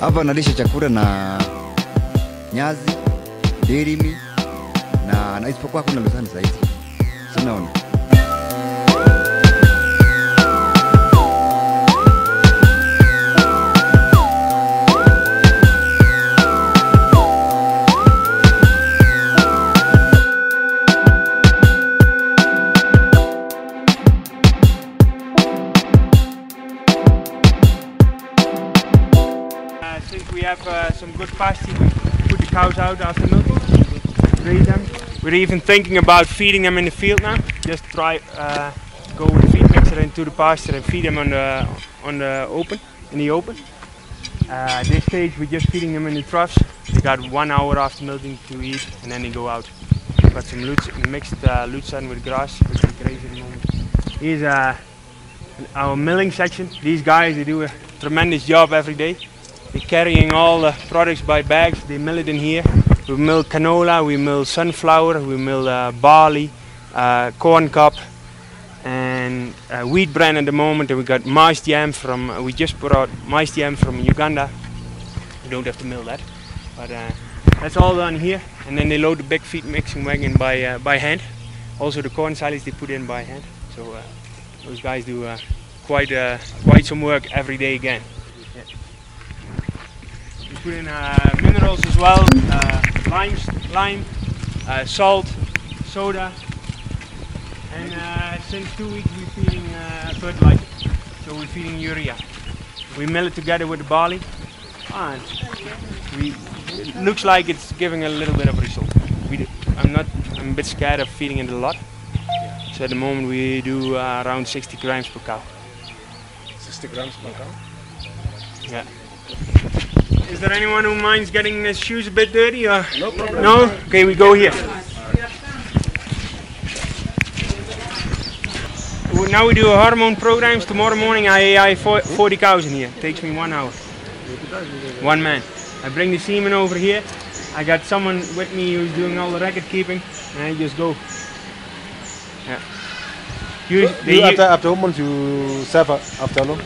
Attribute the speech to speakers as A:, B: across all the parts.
A: Hapa nalisha chakula na nyazi, derimi na isipokuwa kuna lusani saizi. Sinaona.
B: Since we have some good pasture, we put the cows out after milking, raise them. We're even thinking about feeding them in the field now. Just try go with the feed mixer into the pasture and feed them in the open. At this stage, we're just feeding them in the troughs. They got 1 hour after milking to eat, and then they go out. We've got some mixed lucerne with grass, which we graze at the moment. Here's our milling section. These guys, they do a tremendous job every day. They're carrying all the products by bags. They mill it in here. We mill canola, we mill sunflower, we mill barley, corn cob, and wheat bran at the moment. And we got mice jam from. We just brought mice jam from Uganda. We don't have to mill that, but that's all done here. And then they load the big feed mixing wagon by hand. Also the corn silage they put in by hand. So those guys do quite some work every day again. We put in minerals as well, lime, salt, soda, and since 2 weeks we're feeding fertilizer, so we're feeding urea. We mill it together with the barley, and it looks like it's giving a little bit of result. I'm a bit scared of feeding it a lot, so at the moment we do around 60 grams per cow.
C: 60 grams per cow?
B: Yeah. Is there anyone who minds getting his shoes a bit dirty? Or?
C: No problem.
B: No? Okay, we go here. Now we do hormone programs. Tomorrow morning I AI 40 cows in here. It takes me 1 hour. One man. I bring the semen over here. I got someone with me who's doing all the record keeping, and I just go. Yeah.
C: After hormones you serve after how long?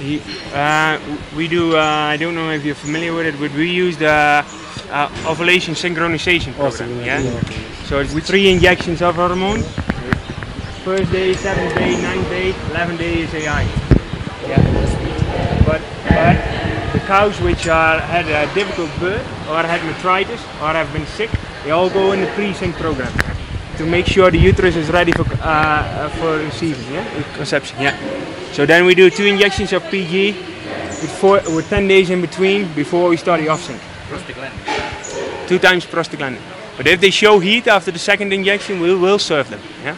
B: We do, I don't know if you're familiar with it, but we use the ovulation synchronization program. Yeah? So it's 3 injections of hormone. First day, 7th day, 9th day, 11th day is AI. Yeah. But the cows which had a difficult birth, or had metritis, or have been sick, they all go in the pre-sync program to make sure the uterus is ready for receiving, conception. Yeah. So then we do 2 injections of PG with 10 days in between before we start the off-sync. 2 times prostaglandin. But if they show heat after the 2nd injection, we will serve them. Yeah.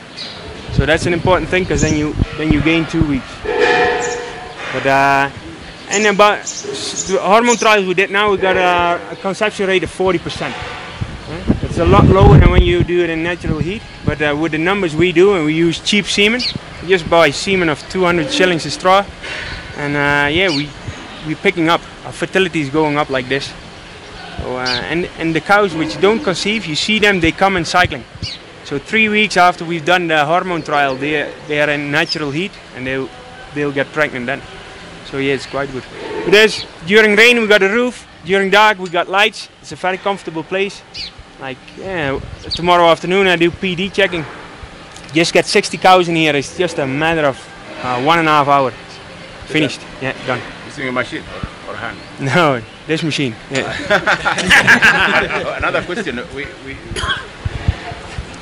B: So that's an important thing, because then you gain 2 weeks. But and about the hormone trials we did now, we got a conception rate of 40%. It's a lot lower than when you do it in natural heat, but with the numbers we do, and we use cheap semen, we just buy semen of 200 shillings a straw, and yeah, we're picking up. Our fertility is going up like this. So, and the cows which don't conceive, you see them, they come in cycling. So 3 weeks after we've done the hormone trial, they are in natural heat, and they'll get pregnant then. So yeah, it's quite good. But during rain we got a roof, during dark we got lights. It's a very comfortable place. Like, yeah, tomorrow afternoon I do PD checking. Just get 60 cows in here. It's just a matter of 1.5 hours. Finished. Yeah, done.
C: Using a machine or hand?
B: No, this machine. Yeah.
C: Another question.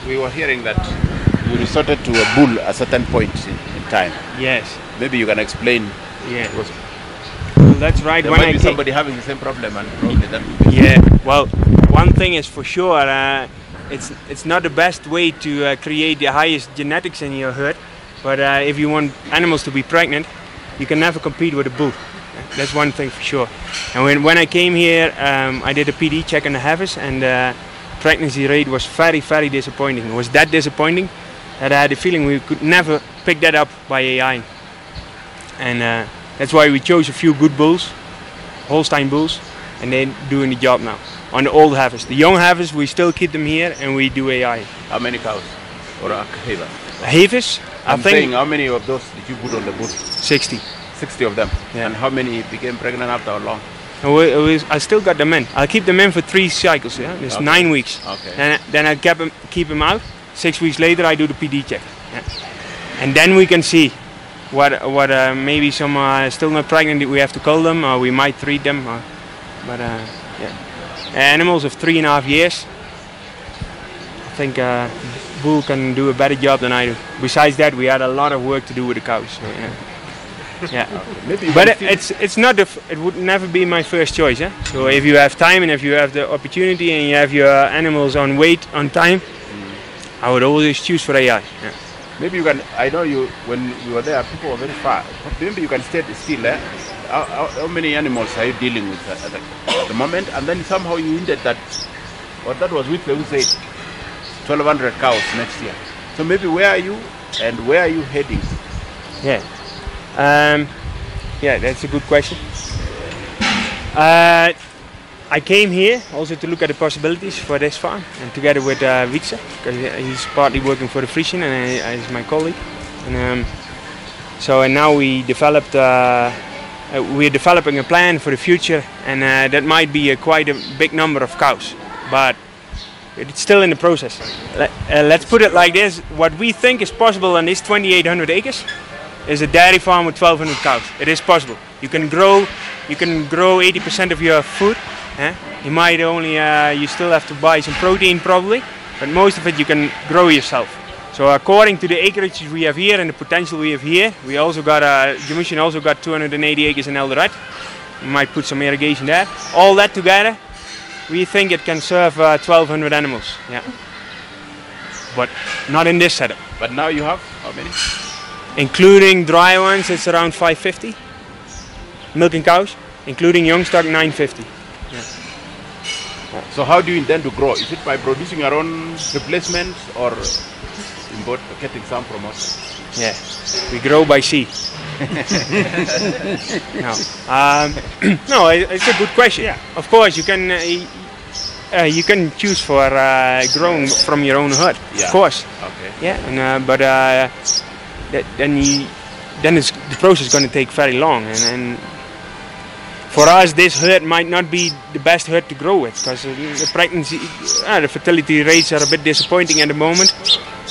C: We were hearing that you resorted to a bull at a certain point in time.
B: Yes.
C: Maybe you can explain.
B: Yeah. Well, that's right.
C: There might be somebody having the same problem, and probably that would be.
B: Yeah. Well, one thing is for sure, it's not the best way to create the highest genetics in your herd, but if you want animals to be pregnant, you can never compete with a bull. That's one thing for sure. And when I came here, I did a PD check on the heifers, and pregnancy rate was very, very disappointing. It was that disappointing that I had the feeling we could never pick that up by AI. And that's why we chose a few good bulls, Holstein bulls, and they're doing the job now. On the old heifers. The young heifers, we still keep them here and we do AI.
C: How many cows? Or heifers?
B: Heifers?
C: I'm saying, how many of those did you put on the boat?
B: 60.
C: 60 of them?
B: Yeah.
C: And how many became pregnant after how long?
B: I still got them in. I'll keep them in for 3 cycles. Yeah, it's 9 weeks.
C: Okay.
B: Then I keep them out. 6 weeks later, I do the PD check. Yeah. And then we can see what maybe some are still not pregnant. We have to cull them, or we might treat them. But yeah, animals of 3.5 years. I think bull can do a better job than I do. Besides that, we had a lot of work to do with the cows. So, yeah. Yeah,
C: Maybe
B: but it's not it would never be my first choice. Yeah? So if you have time and if you have the opportunity and you have your animals on weight on time, I would always choose for AI. Yeah.
C: Maybe you can. I know you when we were there, people were very far. Maybe you can stay still. How many animals are you dealing with at the moment? And then somehow you hinted that, or that was with who said 1,200 cows next year. So maybe where are you and where are you heading?
B: Yeah. Yeah, that's a good question. I came here also to look at the possibilities for this farm, and together with Wietse, because he's partly working for the Frisian and he's my colleague. And now we developed. We're developing a plan for the future, and that might be quite a big number of cows, but it's still in the process. Let's put it like this: what we think is possible on this 2,800 acres is a dairy farm with 1,200 cows. It is possible. You can grow 80% of your food. You might only, you still have to buy some protein probably, but most of it you can grow yourself. So according to the acreage we have here and the potential we have here, we also got Chemusian also got 280 acres in Eldoret. We might put some irrigation there. All that together, we think it can serve 1,200 animals. Yeah, but not in this setup.
C: But now you have how many?
B: Including dry ones, it's around 550. Milking cows, including young stock, 950. Yeah.
C: So how do you intend to grow? Is it by producing your own replacements or getting some from us?
B: Yeah, we grow by sea. No, no, it's a good question. Yeah. Of course, you can choose for growing from your own herd. Yeah. Of course.
C: Okay.
B: Yeah, and but then the process is going to take very long, and for us this herd might not be the best herd to grow with, because the pregnancy, the fertility rates are a bit disappointing at the moment.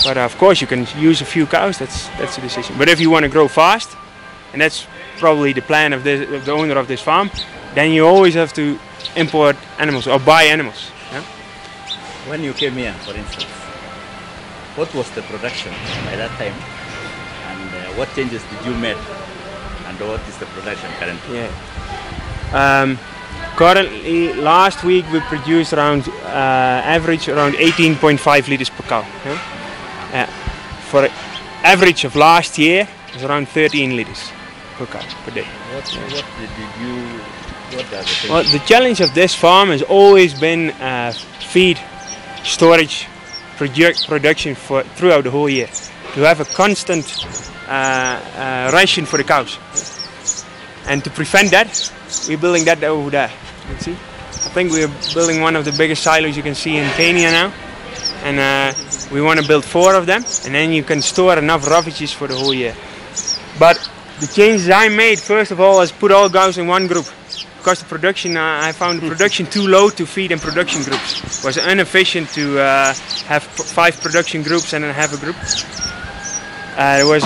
B: But of course you can use a few cows. That's the decision. But if you want to grow fast, and that's probably the plan of the owner of this farm, then you always have to import animals or buy animals. Yeah?
D: When you came here, for instance, what was the production by that time, and what changes did you make, and what is the production currently?
B: Yeah. Currently, last week we produced around average around 18.5 liters per cow. Yeah? For average of last year, it was around 13 liters per cow per day.
D: What are the things?
B: Well, the challenge of this farm has always been feed, storage, production throughout the whole year. To have a constant ration for the cows. And to prevent that, we're building that over there. You can see. I think we're building one of the biggest silos you can see in Kenya now. And we want to build 4 of them, and then you can store enough ravages for the whole year. But the changes I made, first of all, is put all cows in one group. Because the production, I found the production too low to feed in production groups. It was inefficient to have 5 production groups and then have a group. There was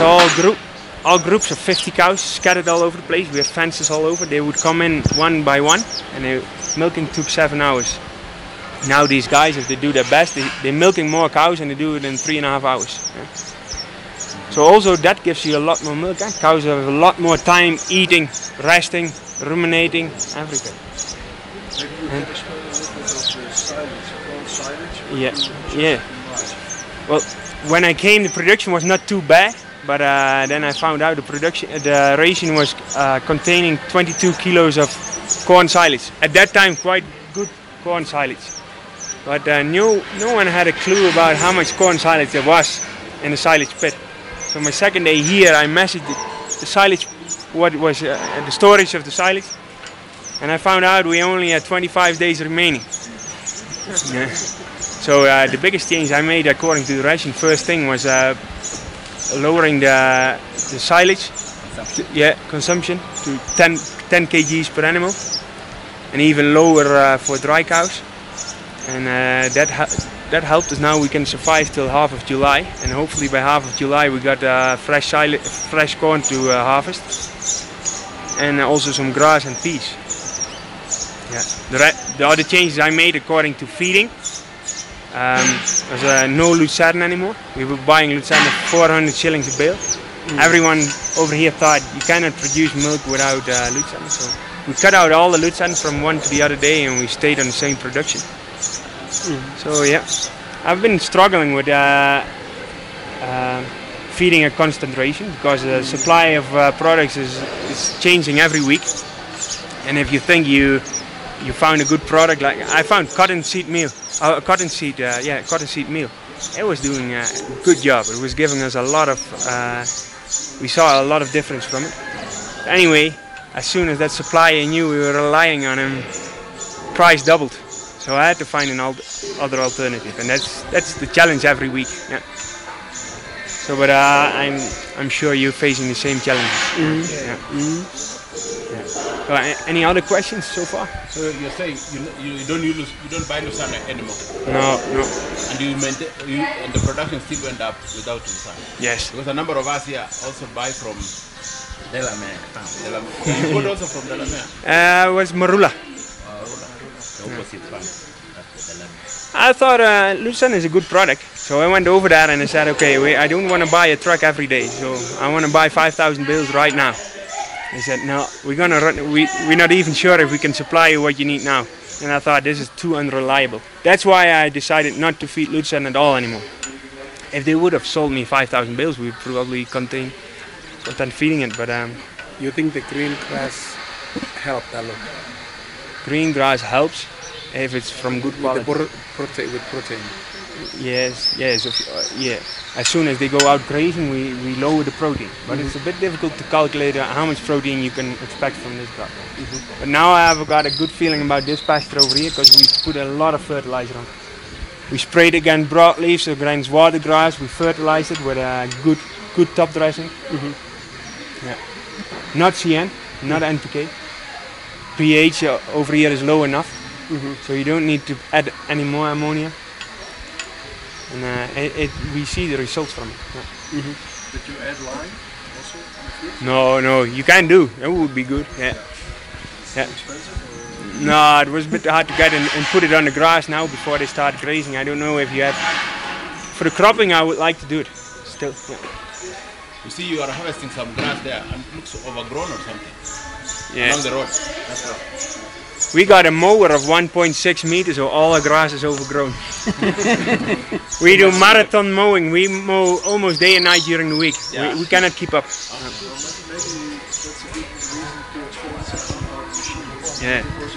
B: all groups of 50 cows scattered all over the place. We had fences all over. They would come in one by one, and milking took 7 hours. Now these guys, if they do their best, they're milking more cows and they do it in 3.5 hours. Yeah. So also that gives you a lot more milk. Eh? Cows have a lot more time eating, resting, ruminating, everything. Yeah. Well, when I came, the production was not too bad, but then I found out the ration was containing 22 kilos of corn silage. At that time, quite good corn silage. But no one had a clue about how much corn silage there was in the silage pit. So my second day here, I measured the silage, what was the storage of the silage, and I found out we only had 25 days remaining. Yeah. So the biggest change I made according to the ration, first thing was lowering the silage consumption to 10 kgs per animal. and even lower for dry cows. And that helped us. Now we can survive till half of July, and hopefully by half of July we got fresh corn to harvest, and also some grass and peas. Yeah. The other changes I made according to feeding was no lucerne anymore. We were buying lucerne at 400 shillings a bale. Everyone over here thought you cannot produce milk without lucerne, so we cut out all the lucerne from one to the other day, and we stayed on the same production. So yeah, I've been struggling with feeding a constant ration, because the supply of products is changing every week. And if you think you found a good product, like I found cottonseed meal. Cottonseed meal. It was doing a good job. It was giving us a lot of. We saw a lot of difference from it. Anyway, as soon as that supplier knew we were relying on him, price doubled. So I had to find an other alternative, and that's the challenge every week. Yeah. So, but I'm sure you're facing the same challenges. Yeah. So, any other questions so far?
C: So you're saying you don't buy lucerne anymore?
B: No.
C: And and the production still went up without lucerne?
B: Yes.
C: Because a number of us here also buy from
D: Delamere.
C: You bought also from Delamere?
B: It was Marula.
D: The opposite farm. That's the Delamere.
B: I thought lucerne is a good product, so I went over there and I said, okay, I don't want to buy a truck every day, so I want to buy 5,000 bales right now. They said, no, we're gonna run. We're not even sure if we can supply you what you need now. And I thought, this is too unreliable. That's why I decided not to feed lucerne at all anymore. If they would have sold me 5,000 bales, we would probably continue feeding it. But
E: you think the green grass helped a lot?
B: Green grass helps if it's from good quality.
E: With protein.
B: Yes. Yeah. As soon as they go out grazing, we lower the protein. But it's a bit difficult to calculate how much protein you can expect from this crop. But now I have got a good feeling about this pasture over here, because we put a lot of fertilizer on. We sprayed against broadleaves, against water grass. We fertilized it with a good top dressing. Yeah. Not CN, not NPK. pH over here is low enough, so you don't need to add any more ammonia. And we see the results from it. Yeah.
E: Did you add lime also on the fruit?
B: No, you can do. That would be good. Yeah. No, it was a bit hard to get and put it on the grass now before they start grazing. I don't know if you have. For the cropping, I would like to do it still. Yeah.
C: You see, you are harvesting some grass there, and it looks overgrown or something.
B: Yeah.
C: Along the road.
B: We got a mower of 1.6 meters, so all the grass is overgrown. We do marathon mowing. We mow almost day and night during the week.
C: Yeah.
B: We cannot keep up.
E: Maybe that's a good reason to expense a compound machine.
B: Yeah.
E: Because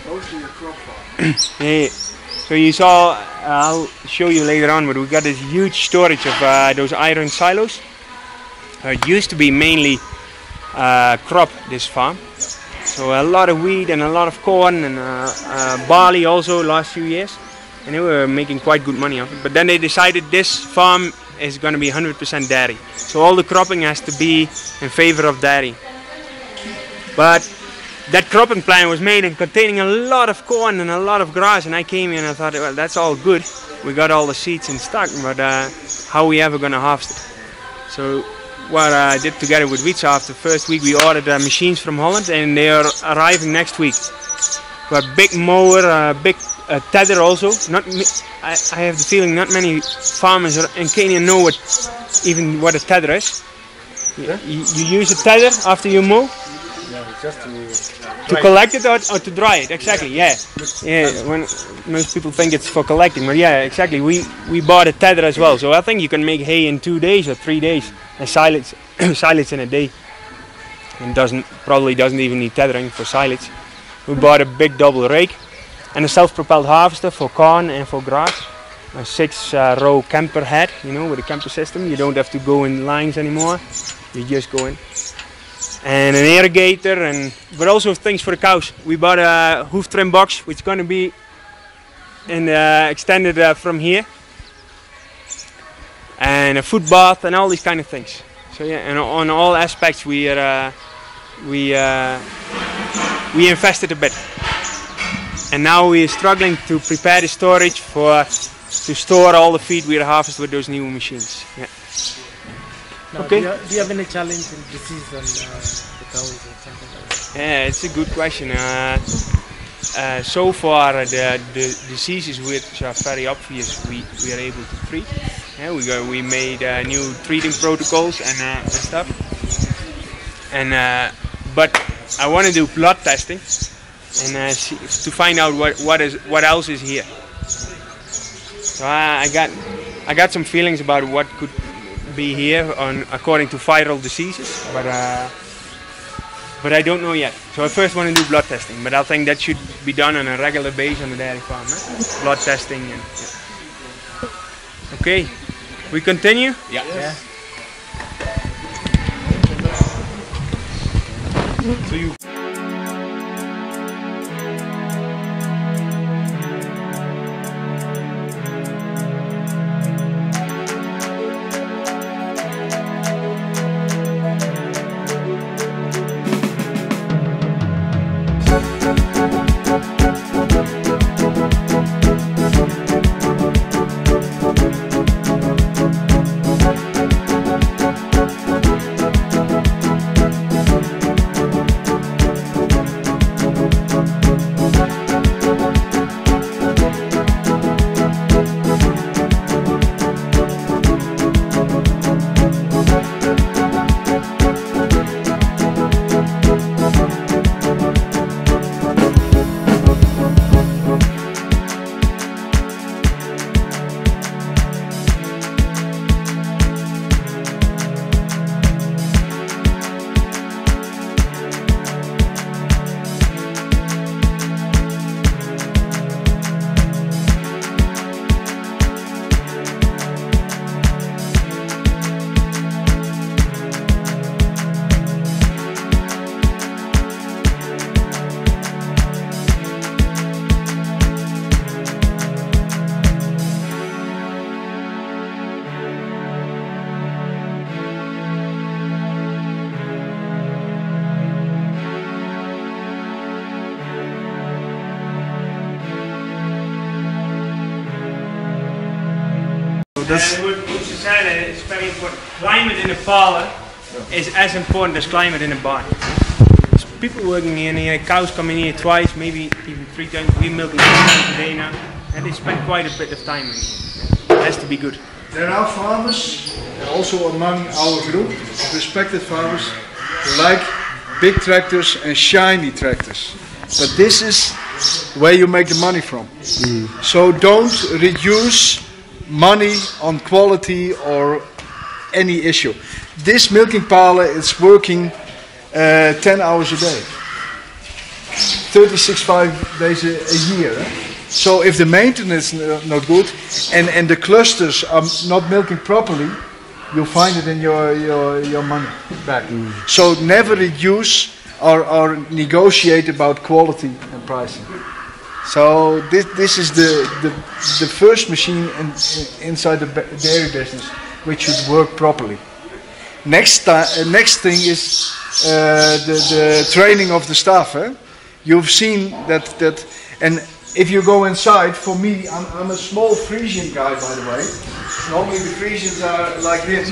E: mostly a crop farm.
B: Yeah. So you saw, I'll show you later on, but we got this huge storage of those iron silos. It used to be mainly crop, this farm. So a lot of wheat and a lot of corn and barley also last few years. And they were making quite good money off it. But then they decided this farm is going to be 100% dairy. So all the cropping has to be in favor of dairy. But that cropping plan was made and containing a lot of corn and a lot of grass. And I came here and I thought, well, that's all good. We got all the seeds in stock, but how are we ever going to harvest it? So what I did together with Wietse, the first week we ordered machines from Holland, and they are arriving next week. A big mower, big tether also. I have the feeling not many farmers in Kenya know what a tether is.
E: Yeah?
B: You use a tether after you mow?
E: Yeah, just
B: to collect it or to dry it, exactly, yeah. When most people think it's for collecting, but yeah, exactly. We bought a tether as well, so I think you can make hay in 2 days or 3 days, and silage in a day. And probably doesn't even need tethering for silage. We bought a big double rake and a self-propelled harvester for corn and for grass. A 6-row camper head, with a camper system. You don't have to go in lines anymore. You just go in. And an irrigator, but also things for the cows. We bought a hoof trim box, which is going to be extended from here, and a foot bath, and all these kind of things. So yeah, and on all aspects we we invested a bit, and now we are struggling to prepare the storage to store all the feed we harvest with those new machines. Yeah.
F: Now,
B: Okay.
F: Do you have any challenge in disease on the cows or something like that?
B: Yeah, it's a good question. So far, the diseases which are very obvious, we are able to treat. Yeah, we made new treating protocols and stuff. And but I want to do blood testing and to find out what else is here. So I got some feelings about what could be here according to viral diseases, but I don't know yet. So I first want to do blood testing, but I think that should be done on a regular basis on the dairy farm. Blood testing. And, yeah. Okay, we continue.
C: Yeah.
B: So you. What you said is very important. Climate in a parlor is as important as climate in a barn. So people working in here, cows coming here twice, maybe even 3 times. We're milking 3 times a day now, and they spend quite a bit of time in here. It has to be good.
E: There are farmers, also among our group, respected farmers, who like big tractors and shiny tractors. But this is where you make the money from. So don't reduce money on quality or any issue. This milking parlor is working 10 hours a day, 365 days a year. So if the maintenance is not good and the clusters are not milking properly, you'll find it in your money back. So never reduce or negotiate about quality and pricing. So this is the first machine inside the dairy business which should work properly. Next thing is the training of the staff. You've seen that, and if you go inside, for me, I'm a small Frisian guy, by the way. Normally the Frisians are like this,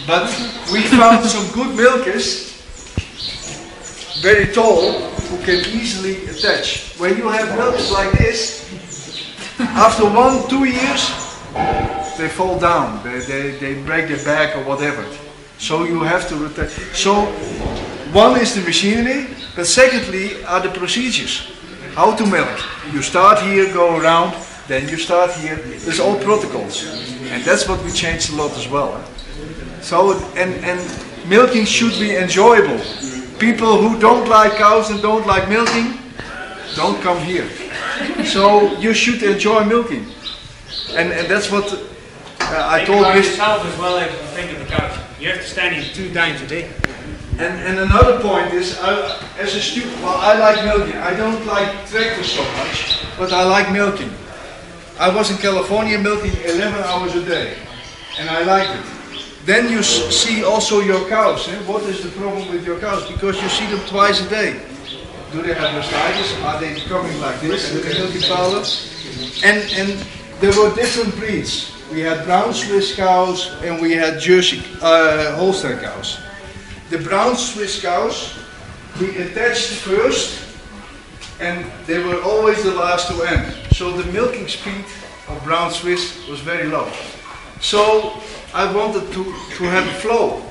E: but we found some good milkers, very tall, who can easily attach. When you have milkers like this, after 1-2 years, they fall down, they break their back or whatever. So you have to rotate. So one is the machinery, but secondly are the procedures. How to milk. You start here, go around, then you start here. There's all protocols. And that's what we changed a lot as well. So, and milking should be enjoyable. People who don't like cows and don't like milking, don't come here. So you should enjoy milking. And that's what I told
B: about
E: this.
B: yourself as well as you think of the cows. You have to stand here 2 times a day.
E: And another point is, as a student, well, I like milking. I don't like tractors so much, but I like milking. I was in California milking 11 hours a day, and I liked it. Then you see also your cows. What is the problem with your cows? Because you see them twice a day. Do they have mastitis? Are they coming like this with the milking powder? And there were different breeds. We had brown Swiss cows and we had Jersey Holstein cows. The brown Swiss cows we attached first, and they were always the last to end. So the milking speed of brown Swiss was very low. So I wanted to have a flow.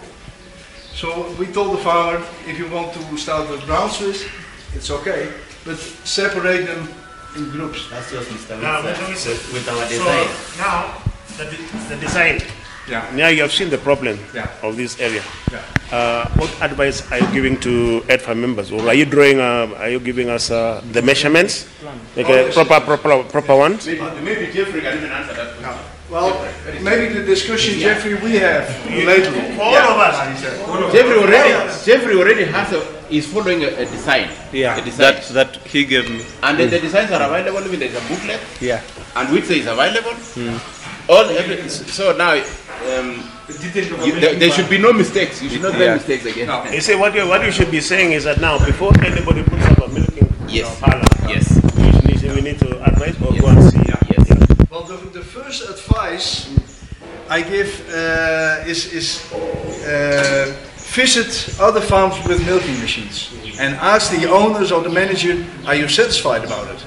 E: So we told the farmer, if you want to start with brown Swiss, it's okay, but separate them in groups.
D: That's just Mr.
G: Now,
D: with our design.
G: So now, the design.
E: Yeah.
G: Now you have seen the problem of this area. What advice are you giving to EDFA members, or are you drawing? Are you giving us the measurements, like a proper ones?
C: Maybe Jeffrey can even answer that question.
E: Well, maybe the discussion, Jeffrey, we have lately.
G: All of us.
C: Jeffrey already is following a design.
G: Yeah.
C: A design.
H: That he gave me.
C: And then the designs are available. Even there's a booklet.
G: Yeah.
C: And which is available. So now there should be no mistakes. You should not make mistakes again.
E: No.
G: You see, what you should be saying is that now, before anybody puts up a milking parlor, we need to advise or go and see.
E: Well, the first advice I give is visit other farms with milking machines and ask the owners or the manager, are you satisfied about it?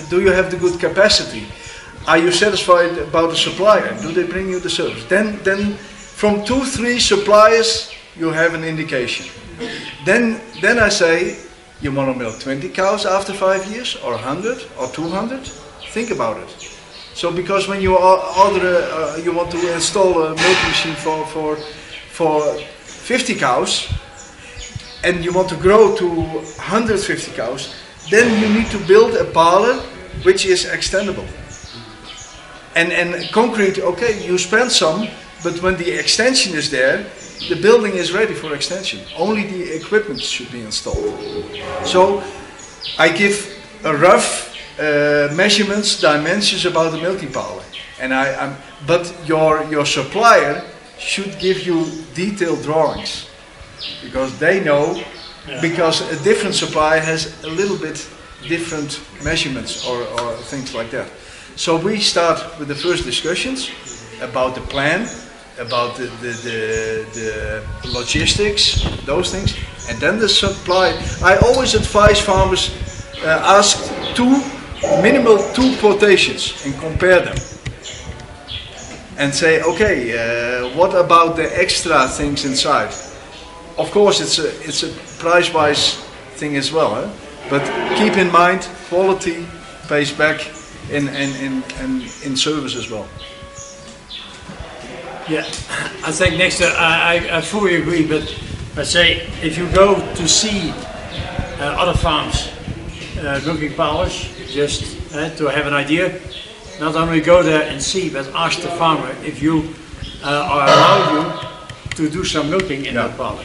E: Do you have the good capacity? Are you satisfied about the supplier? Do they bring you the service? Then from 2-3 suppliers you have an indication. Then I say, you want to milk 20 cows after 5 years, or 100 or 200? Think about it. So because when you order, you want to install a milking machine for 50 cows, and you want to grow to 150 cows, then you need to build a parlor which is extendable. And concrete, okay, you spend some, but when the extension is there, the building is ready for extension. Only the equipment should be installed. So I give a rough measurements, dimensions about the milking parlor, but your supplier should give you detailed drawings, because they know, because a different supplier has a little bit different measurements or things like that. So we start with the first discussions about the plan, about the logistics, those things, and then the supply. I always advise farmers ask minimal two quotations and compare them, and say, okay, what about the extra things inside? Of course, it's a price-wise thing as well, huh? But keep in mind, quality pays back in service as well.
I: Yeah, I think next I fully agree, but let's say if you go to see other farms milking parlors, just to have an idea, not only go there and see, but ask the farmer if you are allowed you to do some milking in that parlor.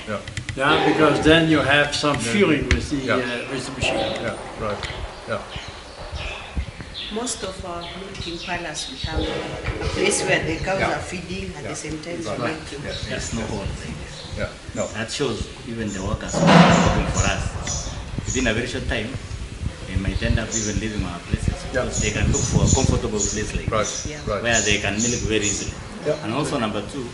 I: Yeah, because then you have some feeling with the machine.
E: Yeah, right. Yeah.
J: Most of our milking parlors we have a place where the cows are feeding at the same time.
E: Right.
D: There's no hole like this.
E: Yeah. No.
D: That shows even the workers who are working for us. Within a very short time, they might end up even leaving our places because they can look for a comfortable place like this, where they can milk very easily. And also number two,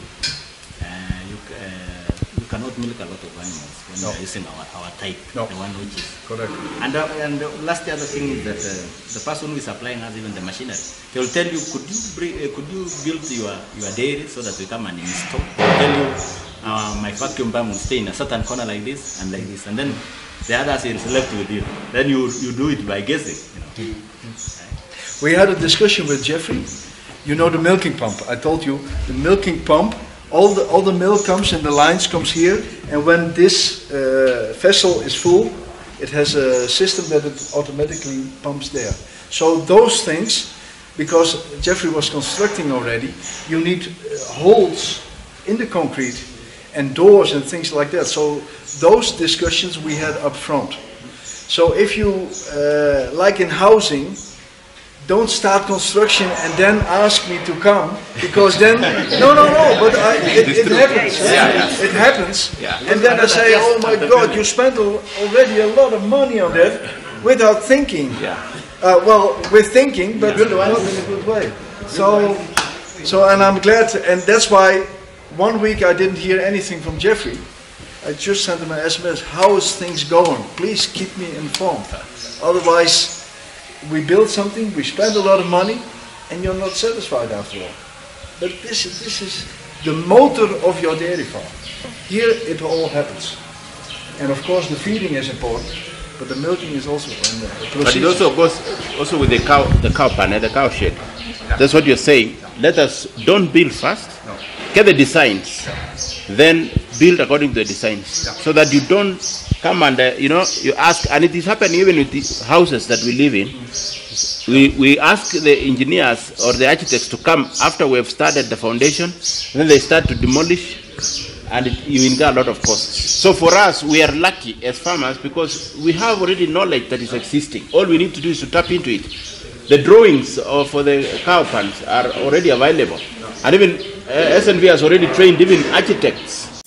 D: you cannot milk a lot of animals when you are using our type, the one which is
E: correct.
D: And the last other thing is that the person who is supplying us even the machinery, they will tell you, could you build your dairy so that we come and install? They will tell you, my vacuum pump will stay in a certain corner like this, and then the others is left with you. Then you do it by guessing. You know.
E: We had a discussion with Jeffrey. You know the milking pump. I told you the milking pump. All the milk comes and the lines comes here, and when this vessel is full, it has a system that it automatically pumps there. So those things, because Jeffrey was constructing already, you need holes in the concrete and doors and things like that. So those discussions we had up front. So if you, like in housing, don't start construction and then ask me to come, because then, no, but it happens. It happens. And then I say, oh my God, you spent already a lot of money on that without thinking. Well, with thinking, but not in a good way. So, and I'm glad, and that's why 1 week I didn't hear anything from Jeffrey. I just sent him an SMS, how is things going? Please keep me informed. Otherwise, we build something, we spend a lot of money, and you're not satisfied after all. But this is the motor of your dairy farm. Here it all happens. And of course the feeding is important, but the milking is also in the procedure.
C: But it also goes also with the cow pen and the cow shed. That's what you're saying. Let us don't build first. Get the designs, then build according to the designs, so that you don't come and you ask. And it is happening even with the houses that we live in. We ask the engineers or the architects to come after we have started the foundation, and then they start to demolish, and you incur a lot of costs. So for us, we are lucky as farmers because we have already knowledge that is existing. All we need to do is to tap into it. The drawings for the cow pens are already available, and even SNV has already trained even architects